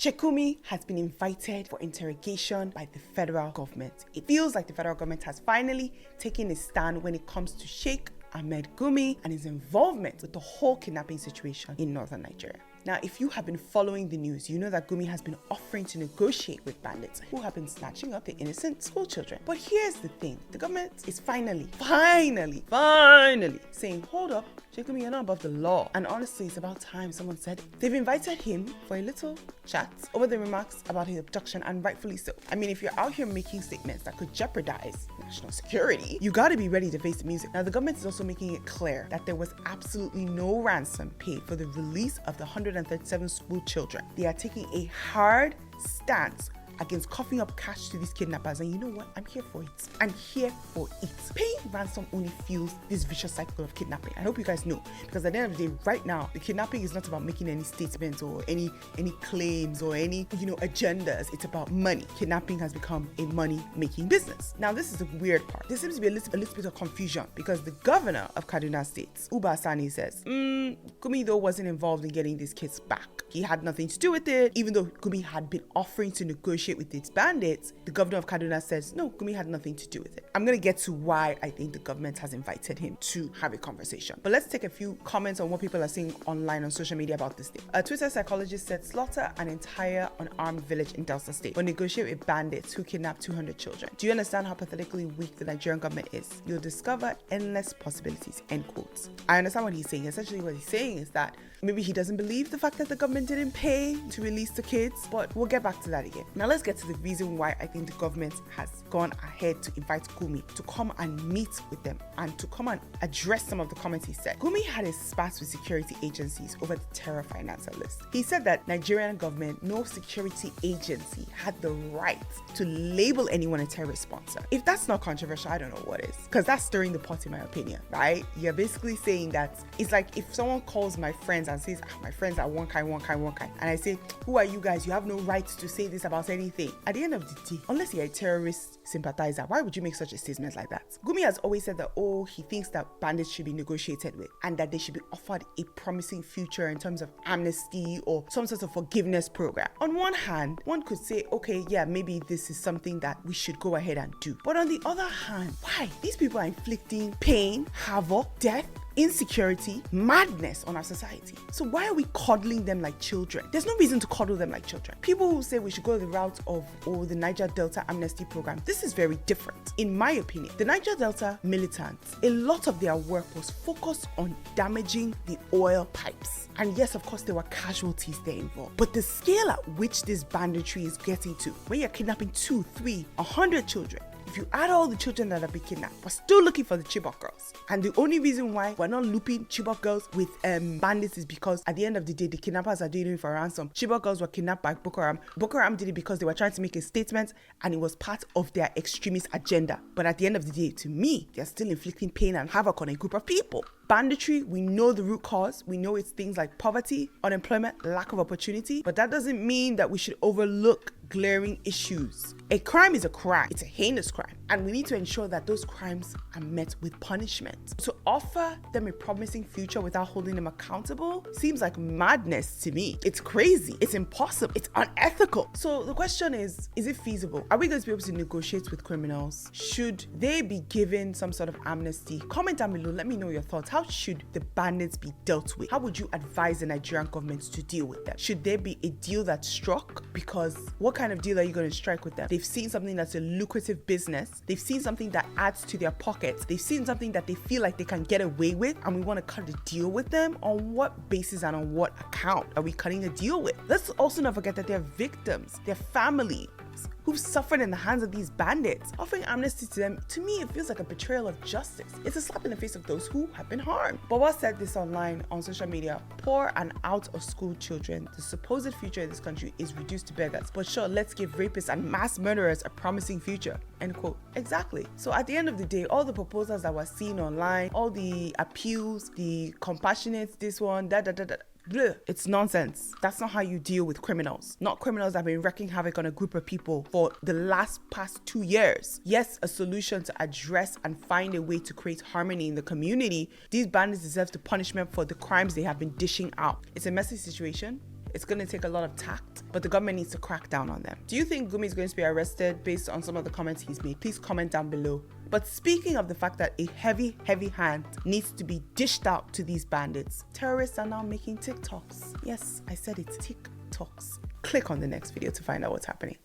Sheikh Gumi has been invited for interrogation by the federal government. It feels like the federal government has finally taken a stand when it comes to Sheikh Gumi and his involvement with the whole kidnapping situation in northern Nigeria. Now, if you have been following the news, you know that Gumi has been offering to negotiate with bandits who have been snatching up the innocent school children. But here's the thing, the government is finally saying, hold up, Sheikh Gumi, you're not above the law. And honestly, it's about time someone said it. They've invited him for a little chat over the remarks about his abduction, and rightfully so. I mean, if you're out here making statements that could jeopardize national security, you gotta be ready to face the music. Now, the government is also making it clear that there was absolutely no ransom paid for the release of the 137 school children. They are taking a hard stance against coughing up cash to these kidnappers, and you know what? I'm here for it. I'm here for it. Paying ransom only fuels this vicious cycle of kidnapping. I hope you guys know, because at the end of the day, right now, the kidnapping is not about making any statements or any claims or any agendas. It's about money. Kidnapping has become a money-making business. Now, this is the weird part. There seems to be a little bit of confusion, because the governor of Kaduna State, Uba Sani, says, Gumi though wasn't involved in getting these kids back. He had nothing to do with it. Even though Gumi had been offering to negotiate with its bandits, the governor of Kaduna says, no, Gumi had nothing to do with it. I'm going to get to why I think the government has invited him to have a conversation. But let's take a few comments on what people are saying online on social media about this thing. A Twitter psychologist said, slaughter an entire unarmed village in Delta State or negotiate with bandits who kidnapped 200 children. Do you understand how pathetically weak the Nigerian government is? You'll discover endless possibilities, end quotes. I understand what he's saying. Essentially what he's saying is that maybe he doesn't believe the fact that the government didn't pay to release the kids, but we'll get back to that again. Now let's get to the reason why I think the government has gone ahead to invite Gumi to come and meet with them and to come and address some of the comments he said. Gumi had a spat with security agencies over the terror financer list. He said that Nigerian government, no security agency had the right to label anyone a terrorist sponsor. If that's not controversial, I don't know what is, because that's stirring the pot in my opinion, right? You're basically saying that it's like if someone calls my friends and says, my friends are one kind, and I say, who are you guys? You have no right to say this about anything. At the end of the day, unless you're a terrorist sympathizer, why would you make such a statement like that? Gumi has always said that, he thinks that bandits should be negotiated with and that they should be offered a promising future in terms of amnesty or some sort of forgiveness program. On one hand, one could say, okay, yeah, maybe this is something that we should go ahead and do. But on the other hand, why? These people are inflicting pain, havoc, death, insecurity, madness on our society. So why are we coddling them like children? There's no reason to coddle them like children. People who say we should go the route of the Niger Delta amnesty program, this is very different. In my opinion, the Niger Delta militants, a lot of their work was focused on damaging the oil pipes. And yes, of course, there were casualties there involved. But the scale at which this banditry is getting to, when you're kidnapping 2, 3, 100 children, if you add all the children that have been kidnapped, we're still looking for the Chibok girls. And the only reason why we're not looping Chibok girls with bandits is because at the end of the day, the kidnappers are doing it for ransom. Chibok girls were kidnapped by Boko Haram. Boko Haram did it because they were trying to make a statement and it was part of their extremist agenda. But at the end of the day, to me, they're still inflicting pain and havoc on a group of people. Banditry, we know the root cause. We know it's things like poverty, unemployment, lack of opportunity. But that doesn't mean that we should overlook glaring issues. A crime is a crime. It's a heinous crime. And we need to ensure that those crimes are met with punishment. To offer them a promising future without holding them accountable seems like madness to me. It's crazy. It's impossible. It's unethical. So the question is it feasible? Are we going to be able to negotiate with criminals? Should they be given some sort of amnesty? Comment down below. Let me know your thoughts. How should the bandits be dealt with? How would you advise the Nigerian government to deal with them? Should there be a deal that's struck? Because what kind of deal are you going to strike with them? They've seen something that's a lucrative business. They've seen something that adds to their pockets. They've seen something that they feel like they can get away with, and we want to cut a deal with them. On what basis and on what account are we cutting a deal with? Let's also not forget that they're victims, their family, who've suffered in the hands of these bandits. Offering amnesty to them, to me, it feels like a betrayal of justice. It's a slap in the face of those who have been harmed. Baba said this online on social media: poor and out of school children, the supposed future in this country is reduced to beggars. But sure, let's give rapists and mass murderers a promising future, end quote. Exactly. So at the end of the day, all the proposals that were seen online, all the appeals, the compassionate, this one, it's nonsense. That's not how you deal with criminals. Not criminals that have been wreaking havoc on a group of people for the past 2 years. Yes, a solution to address and find a way to create harmony in the community. These bandits deserve the punishment for the crimes they have been dishing out. It's a messy situation. It's going to take a lot of tact, but the government needs to crack down on them. Do you think Gumi is going to be arrested based on some of the comments he's made? Please comment down below. But speaking of the fact that a heavy hand needs to be dished out to these bandits, terrorists are now making TikToks. Yes, I said it, TikToks. Click on the next video to find out what's happening.